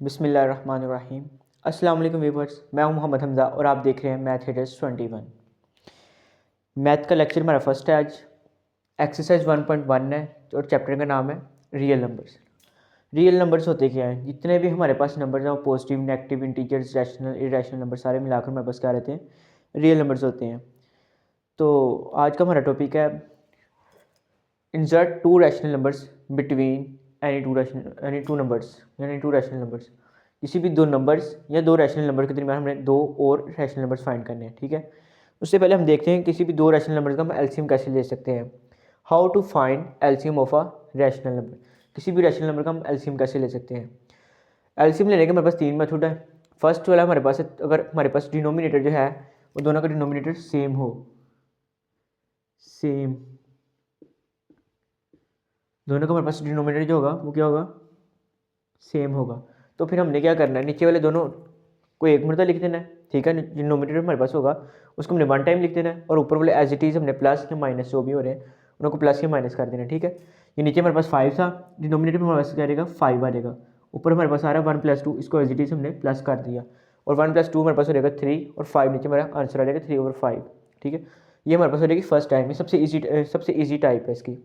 बिस्मिल्लाहिर्रहमानिर्रहीम। अस्सलाम वालेकुम व्यूअर्स, मैं हूं मोहम्मद हमज़ा और आप देख रहे हैं मैथ हेडर्स 21। मैथ का लेक्चर हमारा फर्स्ट है आज। एक्सरसाइज 1.1 है और चैप्टर का नाम है रियल नंबर्स। रियल नंबर्स होते क्या हैं? जितने भी हमारे पास नंबर्स हैं वो positive, negative, integers, rational, irrational number सारे मिलाकर हमारे पास क्या रहते हैं? रियल नंबर्स होते हैं। तो आज का हमारा टॉपिक है insert to rational numbers between any two numbers, यानी टू रैशनल नंबर्स। किसी भी दो नंबर्स या दो रैशनल नंबर के दरमियान हमने दो और रैशनल नंबर्स फाइंड करने हैं, ठीक है। उससे पहले हम देखते हैं किसी भी दो रैशनल नंबर्स का हम एलसीएम कैसे ले सकते हैं। How to find LCM of a rational number. किसी भी रैशनल नंबर का हम एलसीएम कैसे ले सकते हैं? एलसीएम लेने के हमारे पास तीन मेथड है। फर्स्ट वाला हमारे पास अगर हमारे पास डिनोमिनेटर जो है वो दोनों का डिनोमिनेटर सेम हो, सेम दोनों का हमारे पास डिनोमिनेटर जो होगा वो क्या होगा? सेम होगा। तो फिर हमने क्या करना है, नीचे वाले दोनों को एक मरतबा लिख देना है, ठीक है। डिनोमिनेटर हमारे पास होगा उसको हमने वन टाइम लिख देना है और ऊपर वाले एज इट इज़ हमने प्लस या माइनस जो भी हो रहे हैं उनको प्लस या माइनस कर देना है, ठीक है। ये नीचे हमारे पास 5 था, डिनोमिनेटर में हमारे पास क्या रहेगा? 5 आ जाएगा। ऊपर हमारे पास आ रहा है 1+2, इसको एज इट इज़ हमने प्लस कर दिया और 1+2 हमारे पास हो जाएगा 3 और 5 नीचे हमारा आंसर आ जाएगा 3/5, ठीक है। ये हमारे पास हो जाएगी फर्स्ट टाइम, ये सबसे ईजी टाइप है इसकी।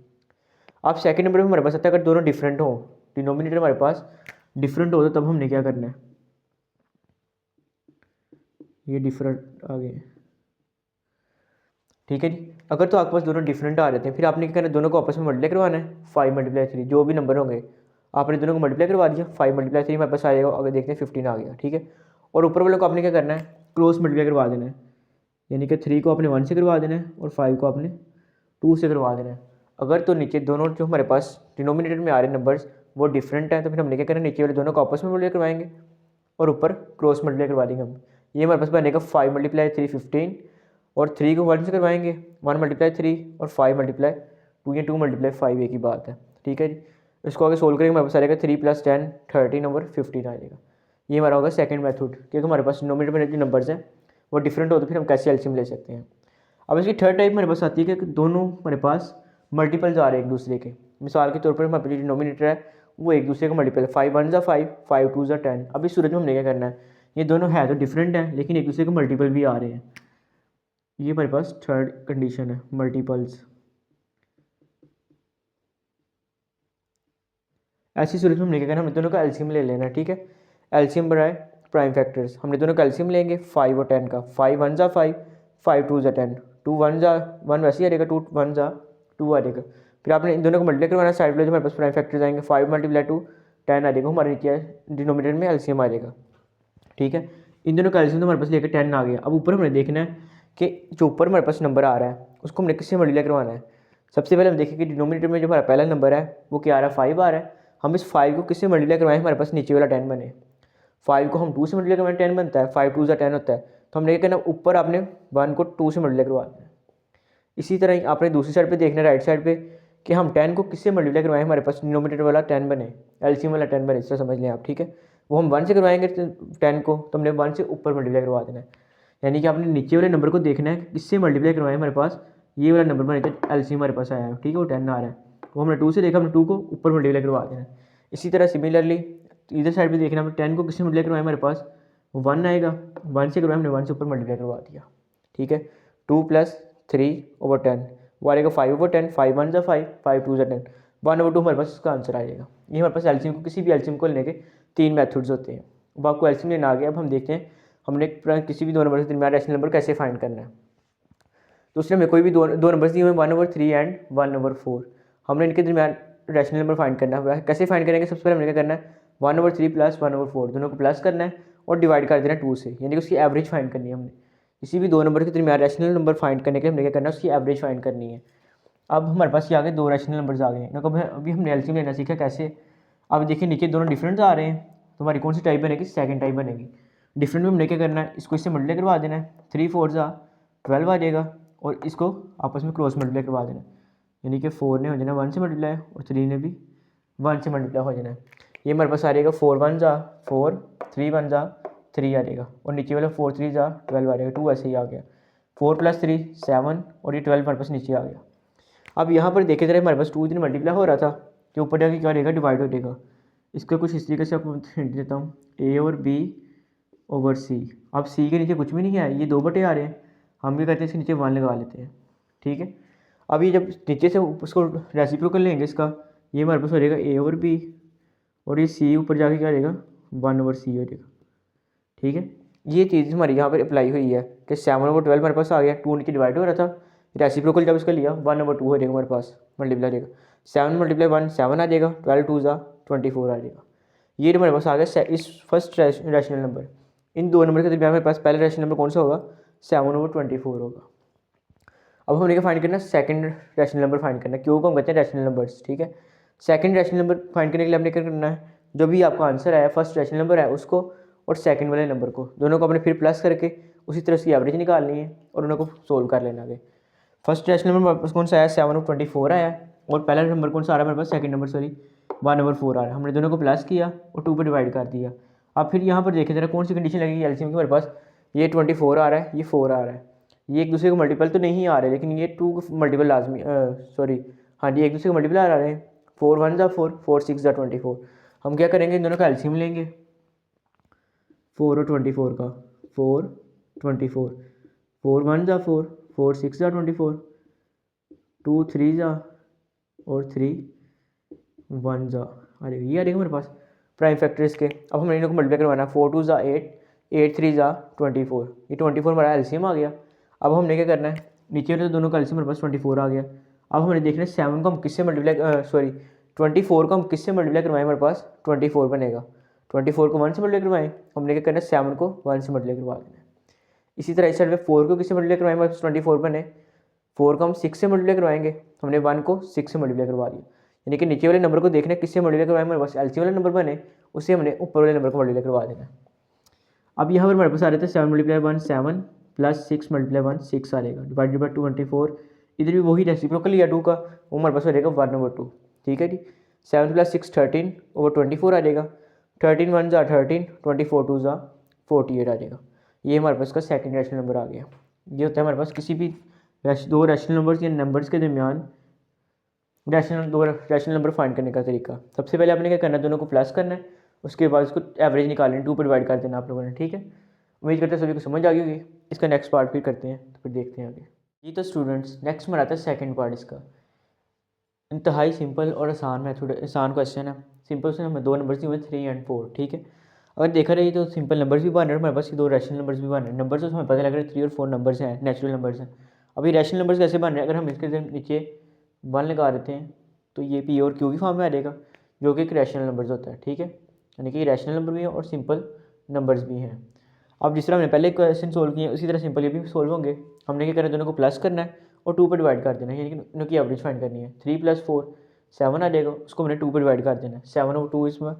अब सेकंड नंबर में हमारे पास आता है अगर दोनों डिफरेंट हो, डिनोमिनेटर हमारे पास डिफरेंट हो तो तब हमने क्या करना है, ये डिफरेंट आ गए, ठीक है जी। अगर तो आपके पास दोनों डिफरेंट आ रहे थे फिर आपने क्या करना है, दोनों को आपस में मल्टीप्लाई करवाना है। 5 × 3 जो भी नंबर होंगे आपने दोनों को मल्टीप्लाई करवा दिया। 5 × 3 हमारे पास आएगा, अगर देखते हैं 15 आ गया, ठीक है। और ऊपर वाले को आपने क्या करना है, क्रॉस मल्टीप्लाई करवा देना है, यानी कि 3 को आपने 1 से करवा देना है और 5 को आपने 2 से करवा देना है। अगर तो नीचे दोनों जो हमारे पास डिनोमिनेटर में आ रहे नंबर्स वो डिफरेंट हैं तो फिर हमने क्या करना है, नीचे वाले दोनों को आपस में मल्टीप्लाई करवाएंगे और ऊपर क्रॉस मल्टीप्लाई करवा देंगे हम। ये हमारे पास बनेगा 5 × 3 15 और 3 को 1 से करवाएंगे, 1 × 3 और 5 × 2 या 2 × 5 एक ही बात है, ठीक है जी। इसको आगे सोल्व करेंगे हमारे पास आ जाएगा 3 + 10 13 और 15 आ जाएगा। ये हमारा होगा सेकंड मेथड, क्योंकि हमारे पास डिनोमिनेटर में जो नंबर्स हैं वो डिफरेंट हो तो फिर हम कैसे एलसीएम ले सकते हैं। अब इसकी थर्ड टाइप हमारे पास आती है कि दोनों हमारे पास मल्टीपल्स आ रहे हैं एक दूसरे के। मिसाल के तौर पर हमारे पास जो डिनोमिनेटर है वो एक दूसरे का मल्टीपल है, 5 × 1 = 5, 5 × 2 = 10। अब इस सूरत में हमने क्या करना है, ये दोनों है तो डिफरेंट है लेकिन एक दूसरे के मल्टीपल भी आ रहे हैं। ये हमारे पास थर्ड कंडीशन है, मल्टीपल्स। ऐसी सूरत में हमने क्या करना है, हमने दोनों का एलसीएम ले लेना है, ठीक है। एलसीएम बनाए प्राइम फैक्टर्स, हमने दोनों का एलसीएम लेंगे 5 और 10 का। 5 × 1 = 5, 5 × 2 = 10, 2 × 1 वैसे ही आ जाएगा, 2 × 1 = 2 आ जाएगा। फिर आपने इन दोनों को मल्टीप्लाई करवाना, साइड में जो हमारे पास प्राइम फैक्टर्स आएंगे 5 × 2 10 आ जाएगा, हमारे नीचे डिनोमिनेटर में एलसीएम आ जाएगा, ठीक है। इन दोनों का एलसीएम तो हमारे पास लेकर 10 आ गया। अब ऊपर हमने देखना है कि जो ऊपर हमारे पास नंबर आ रहा है उसको हमने किससे मल्टीप्लाई करवाना है। सबसे पहले हम देखें कि डिनोमिनेटर में जो हमारा पहला नंबर है वो क्या आ रहा है? 5 आ रहा है। हम इस 5 को किससे मल्टीप्लाई करवाएं, हमारे पास नीचे वाला 10 बने। 5 को हम 2 से मल्टीप्लाई करवाएं, 10 बनता है, 5 × 2 = 10 होता है। तो हमने क्या करना, ऊपर आपने 1 को 2 से मल्टीप्लाई करवा देना है। इसी तरह ही आपने दूसरी साइड पे देखना है, राइट साइड पे, कि हम 10 को किससे मल्टीप्लाई करवाएं, हमारे पास डिनोमिनेटर वाला 10 बने, एलसीएम वाला 10 बने, इस तरह समझ लें आप, ठीक है। वो हम 1 से करवाएंगे 10 को, तो हमने 1 से ऊपर मल्टीप्लाई करवा देना है। यानी कि आपने नीचे वाले नंबर को देखना है कि किससे मल्टीप्लाई करवाएं, हमारे पास ये वाला नंबर बने थे, एलसीएम हमारे पास आया है, ठीक है, वो 10 आ रहा है। वो हमने 2 से देखा, हमने 2 को ऊपर मल्टीप्लाई करवा देना है। इसी तरह सिमिलरली इधर साइड पे देखना, हमने 10 को किससे मल्टीप्लाई करवाएं, हमारे पास 1 आएगा, 1 से करवाएं, हमने 1 से ऊपर मल्टीप्लाई करवा दिया, ठीक है। 2 + 3/10 वो आएगा 5/10, 5 × 1 = 5, 5 × 2 = 10, 1/2 हमारे पास इसका आंसर आ जाएगा। ये हमारे पास एलसीएम को, किसी भी एलसीएम को लेने के 3 मेथड्स होते हैं। अब आपको एलसीएम लेना आ गया। अब हम देखते हैं हमने किसी भी दो नंबर के दरमियान रैशनल नंबर कैसे फाइंड करना है। तो उसने हमें कोई भी दो नंबर्स दिए हुए 1/3 एंड 1/4। हमने इनके दरमियान रैशनल नंबर फाइंड करना है। कैसे फाइंड करेंगे? सबसे पहले हमने क्या करना है, 1/3 + 1/4 दोनों को प्लस करना है और डिवाइड कर देना है 2 से, यानी कि उसकी एवरेज फाइंड करनी है हमने। किसी भी दो नंबर के दरमियान रैशनल नंबर फाइंड करने के लिए हमने क्या करना है, उसकी एवरेज फाइंड करनी है। अब हमारे पास ये आ गए दो रैशनल नंबर्स आ गए हैं, इनको अभी हमने एलसीएम लेना सीखा कैसे। अब देखिए नीचे दोनों डिफरेंट आ रहे हैं तो हमारी कौन सी टाइप बनेगी? सेकंड टाइप बनेगी। डिफरेंट में हमने क्या करना है, इसको इससे मल्टीप्लाई करवा देना है, 3 × 4 = 12 आ जाएगा और इसको आपस में क्रॉस मल्टीप्लाई करवा देना है, यानी कि 4 ने हो जाना 1 से मल्टीप्लाई और 3 ने भी 1 से मल्टीप्लाई हो जाना है। ये हमारे पास आ जाएगा 4 × 1 = 4, 3 × 1 = 3 आ जाएगा और नीचे वाला 4 × 3 = 12 आ जाएगा, 2 ऐसे ही आ गया। 4 + 3 = 7 और ये 12 हमारे पास नीचे आ गया। अब यहाँ पर देखे जरा, हमारे पास 2 इधर मल्टीप्लाई हो रहा था, कि ऊपर जाके क्या हो जाएगा, डिवाइड हो जाएगा। इसका कुछ इस तरीके से आपको हिंट देता हूँ, ए और बी ओवर सी। अब सी के नीचे कुछ भी नहीं है, ये 2 बटे आ रहे हैं, हम भी कहते हैं इसके नीचे 1 लगा लेते हैं, ठीक है। अब ये जब नीचे से उसको रेसिप्रोकल लेंगे इसका, ये हमारे पास हो जाएगा ए ओवर बी, और ये सी ऊपर जाके क्या रहेगा 1 ओवर सी हो जाएगा, ठीक है। ये चीज़ हमारी यहाँ पर अप्लाई हुई है कि 7/12 हमारे पास आ गया, 2 नीचे डिवाइड हो रहा था, रेसिप्रोकल जब इसका लिया 1/2 हो जाएगा हमारे पास, मल्टीप्लाई रहेगा 7 × 1 7 आ जाएगा, 12 2 24 आ जाएगा। ये हमारे पास आ गया इस फर्स्ट रैशनल नंबर। इन दो नंबर के दरमियान हमारे पास पहला रैशनल नंबर कौन सा होगा, 7/24 होगा। अब हमने क्या फाइंड करना है, सेकंड रैशनल नंबर फाइंड करना है, क्यों को हम कहते हैं रैशनल नंबर्स, ठीक है। सेकंड रैशनल नंबर फाइंड करने के लिए हमने क्या करना है, जो भी आपका आंसर आया फर्स्ट रैशनल नंबर है उसको और सेकंड वाले नंबर को, दोनों को हमने फिर प्लस करके उसी तरह से एवरेज निकालनी है और उनको सोल्व कर लेना आगे। फर्स्ट रैशनल नंबर हमारे पास कौन सा आया, 7/24 आया, और पहला नंबर कौन सा आ रहा है हमारे पास, सेकंड नंबर सॉरी 1/4 आ रहा है। हमने दोनों को प्लस किया और 2 पर डिवाइड कर दिया। अब फिर यहाँ पर देखें जरा कौन सी कंडीशन लगेगी एलसीएम की हमारे पास, ये 24 आ रहा है, ये 4 आ रहा है, ये एक दूसरे को मल्टीपल तो नहीं आ रहे, लेकिन ये 2 मल्टीपल लाजमी सॉरी हाँ जी एक दूसरे को मल्टीपल आ रहे हैं, 4 1 4 4 6 24। हम क्या करेंगे, इन दोनों का एलसीएम लेंगे, 4 और 24 का, 4 24, 4 1 4 4 6 24, 2 3 और 3 1 अरे ये आ रहेगा हमारे पास प्राइम फैक्टर इसके। अब हमने इनको मल्टीप्लाई करवाना, 4 2 8 8 3 24, ये 24 हमारा एलसीएम आ गया। अब हमने क्या करना है, नीचे वाले दोनों का एलसीएम हमारे पास 24 आ गया। अब हमने देखना है 7 को हम किससे मल्टीप्लाई सॉरी 24 को हम किससे मल्टीप्लाई करवाएं, हमारे पास 24 बनेगा, 24 को 1 से मल्टीप्लाई करवाएं, हमने क्या करना है 7 को 1 से मल्टीप्लाई करवा देना है। इसी तरह इस साइड में 4 को किससे मल्टीप्लाई करवाएं, हमारे पास 24 बने, 4 को हम 6 से मल्टीप्लाई करवाएंगे, हमने 1 को 6 से मल्टीप्लाई करवा दिया। यानी कि नीचे वाले नंबर को देखना है किससे मल्टीप्लाई करवाएं, हमारे पास एलसीएम वाला नंबर बने, उसे हमने ऊपर वाले नंबर को मल्टीप्लाई करवा देना है। अब यहाँ पर हमारे पास आ रहे थे 7 × 1 7 प्लस 6 × 1 6 आ रहेगा, डिवाइडेड बाई 24, इधर भी वही रेसिप्रोकल लिया 2 का, वो हमारे पास हो जाएगा 1/2, ठीक है जी। 7 + 6 13 ओवर 24 आ जाएगा, 13 1 13, 24 2 48 आ जाएगा। ये हमारे पास का सेकंड रैशनल नंबर आ गया। ये होता है हमारे पास किसी भी दो रैशनल नंबर्स या नंबर्स के दरमियान दो रैशनल नंबर फाइंड करने का तरीका। सबसे पहले आपने क्या करना है, दोनों को प्लस करना है, उसके बाद उसको एवरेज निकालनी है, 2 पर डिवाइड कर देना आप लोगों ने, ठीक है। उम्मीद करते हैं सभी को समझ आ गई होगी। इसका नेक्स्ट पार्ट फिर करते हैं, तो फिर देखते हैं आगे। जी तो स्टूडेंट्स नेक्स्ट में आता है सेकंड पार्ट इसका। इंतहाई सिंपल और आसान मेथड, आसान क्वेश्चन है। सिंपल से हमें 2 नंबर्स दिए हुए 3 और 4, ठीक है। अगर देखा रही तो सिंपल नंबर्स भी बन रहे हैं हमारे पास, ये 2 रैशनल नंबर्स भी बन रहे हैं। नंबर्स तो हमें पता लग रहा है 3 और 4 नंबर्स हैं, नेचुरल नंबर्स हैं। अभी रैशनल नंबर्स कैसे बन रहे हैं, अगर हम इसके नीचे 1 लगा देते हैं तो ये पी और क्यू की फॉर्म में आ जाएगा, जो कि एक रैशनल नंबर्स होता है, ठीक है। यानी कि रैशनल नंबर भी है और सिंपल नंबर्स भी हैं। अब जिस तरह हमने पहले क्वेश्चन सोल्व किए उसी तरह सिंपल ये भी सोल्व होंगे। हमने क्या करना है, दोनों को प्लस करना है और 2 पर डिवाइड कर देना है, यानी कि उनकी एवरेज फाइंड करनी है। 3 + 4 7 आ जाएगा, उसको हमने 2 पर डिवाइड कर देना है। 7/2 इसमें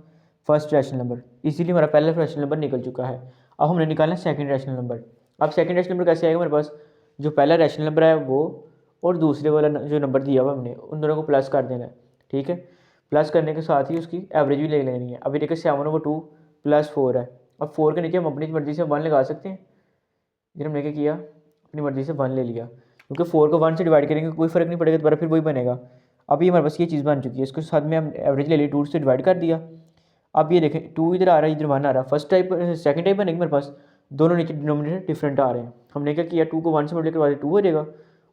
फर्स्ट रैशनल नंबर, इसीलिए हमारा पहला रैशनल नंबर निकल चुका है। अब हमने निकालना है सेकंड रैशनल नंबर। अब सेकंड रैशनल नंबर कैसे आएगा हमारे पास, जो पहला रैशनल नंबर है वो और दूसरे वाला जो नंबर दिया हुआ हमने उन दोनों को प्लस कर देना है, ठीक है। प्लस करने के साथ ही उसकी एवरेज भी ले लेनी है। अभी देखिए 7/2 + 4 है, अब 4 के नीचे हम अपनी मर्जी से 1 लगा सकते हैं। फिर हमने क्या किया, अपनी मर्जी से 1 ले लिया, क्योंकि 4 को 1 से डिवाइड करेंगे कोई फ़र्क नहीं पड़ेगा, दोबारा फिर वही बनेगा। अभी हमारे पास ये चीज़ बन चुकी है, इसके साथ में हम एवरेज ले ली, 2 से डिवाइड कर दिया। अब ये देखें 2 इधर आ रहा है, इधर 1 आ रहा है, फर्स्ट टाइप सेकंड टाइप बनेगी मेरे पास, दोनों नीचे डिनोमिनेटर डिफरेंट आ रहे हैं। हमने क्या किया, 2 को 1 से मल्टीप्लाई करवा दिया 2 हो जाएगा,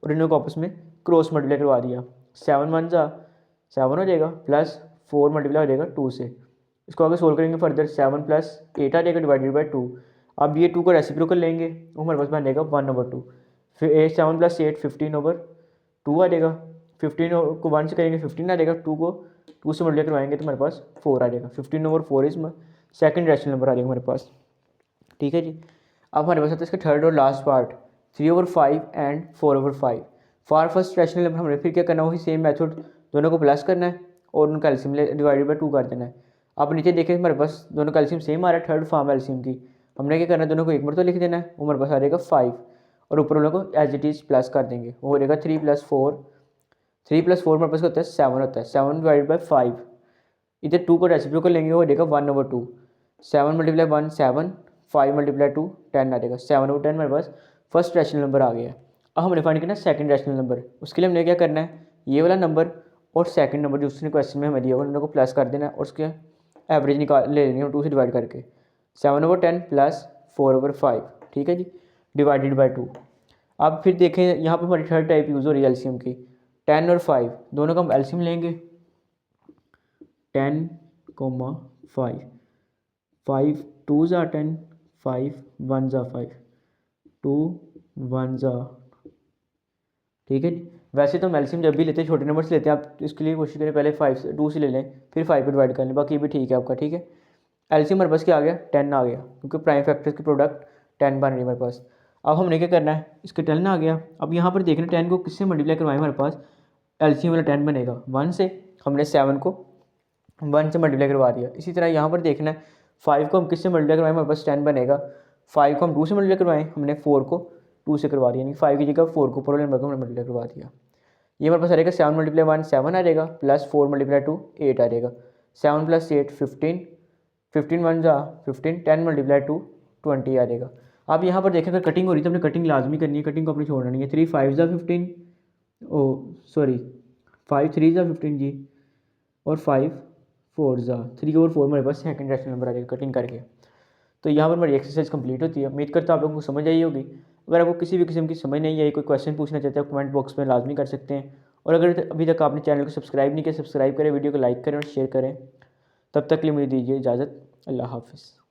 और इन्हों को आपस में क्रॉस मल्टीप्लाई करवा दिया, 7 1 7 हो जाएगा, प्लस 4 मल्टीप्लाई हो जाएगा 2 से। इसको आगे सोल्व करेंगे फर्दर, 7 + 8 आ जाएगा डिवाइडेड बाई 2। अब ये 2 को रेसिप्रोकल लेंगे, वो हमारे पास बनेगा 1/2। फिर 7 + 8 15/2 आ जाएगा, 15 को 1 से करेंगे 15 आ जाएगा, 2 को 2 से मल्टीप्लाई करवाएंगे तो हमारे पास 4 आ जाएगा। 15/4 इसमें सेकंड रैशनल नंबर आ जाएगा हमारे पास, ठीक है जी। अब हमारे पास आता है इसका थर्ड और last part, 3/5 and 4/5। For first rational number हमने फिर क्या करना है, वही सेम मेथड, दोनों को प्लस करना है और उनका एलसीएम डिवाइडेड बाई 2 कर देना है। अब नीचे देखें हमारे पास दोनों का एलसीएम सेम आ रहा है, थर्ड फॉर्म एलसीएम की। हमने क्या करना है, दोनों को एक बार तो लिख देना है, वो हमारे पास आ जाएगा 5, और ऊपर वालों को एज इट इज़ प्लस कर देंगे, वो हो जाएगा 3 + 4। 3 + 4 हमारे पास होता है 7 होता है, 7 डिवाइडेड बाई 5। इधर 2 को रेसिप्रोकल लेंगे, वो हो जाएगा 1/2। 7 × 1 7, 5 × 2 10 आ जाएगा, 7/10 हमारे पास फर्स्ट रैशनल नंबर आ गया। अब हमने फाइंड करना है सेकंड रैशनल नंबर। उसके लिए हमने क्या करना है, ये वाला नंबर और सेकंड नंबर जो उसने क्वेश्चन में हमें दिया हुआ उनको प्लस कर देना है, और उसके एवरेज निकाल ले लेनी है 2 से डिवाइड करके, 7/10 प्लस 4/5, ठीक है जी, डिवाइडेड बाई 2। अब फिर देखें यहाँ पर हमारी थर्ड टाइप यूज़ हो रही है एलसीएम की, 10 और 5 दोनों का हम एलसीएम लेंगे, 10, 5, 5 2 ज़ा 10, 5 1 ज़ा 5, 2 1 ज़ा, ठीक है जी। वैसे तो हम एलसीएम जब भी लेते हैं छोटे नंबर से लेते हैं, आप इसके लिए कोशिश करें पहले 5 से 2 से ले लें, फिर 5 पे डिवाइड कर लें, बाकी भी ठीक है आपका, ठीक है। एलसीएम हमारे पास क्या आ गया, 10 आ गया, क्योंकि प्राइम फैक्टर्स की प्रोडक्ट 10 बन रही है हमारे पास। अब हमने क्या करना है, इसका 10 आ गया। अब यहाँ पर देखना 10 को किससे मल्टीप्लाई करवाएं, हमारे पास एलसीएम वाला 10 बनेगा 1 से, हमने 7 को 1 से मल्टीप्लाई करवा दिया। इसी तरह यहाँ पर देखना है 5 को हम किससे मल्टीप्लाई करवाएं, हमारे पास 10 बनेगा, 5 को हम 2 से मल्टीप्लाई करवाएं, हमने 4 को 2 से करवा दिया, यानी 5 की जगह 4 को पूरा नंबर को हमने मल्टीप्लाई करवा दिया। ये हमारे पास आ जाएगा 7 × 1 7 आ जाएगा, प्लस 4 × 2 8 आ जाएगा, 7 + 8 15, 15 1 ज़ा 15, 10 × 2 20 आ जाएगा। अब यहाँ पर देखें अगर कटिंग हो रही है तो हमने कटिंग लाजमी करनी है, कटिंग को अपने छोड़ना नहीं है। 3 5 ज़ा 15, ओ सॉरी 5 3 ज़ा 15 जी, और 5 4 ज़ा 3 और 4 हमारे पास सेकंड रैशनल नंबर आ जाएगा कटिंग करके। तो यहाँ पर हमारी एक्सरसाइज कंप्लीट होती है। उम्मीद करता हूँ आप लोगों को समझ आई होगी। अगर आपको किसी भी किस्म की समझ नहीं आई, कोई क्वेश्चन पूछना चाहते हैं, कमेंट बॉक्स में लाजमी कर सकते हैं। और अगर अभी तक आपने चैनल को सब्सक्राइब नहीं किया, सब्सक्राइब करें, वीडियो को लाइक करें और शेयर करें। तब तक के लिए मुझे दीजिए इजाज़त। अल्लाह हाफ़िज़।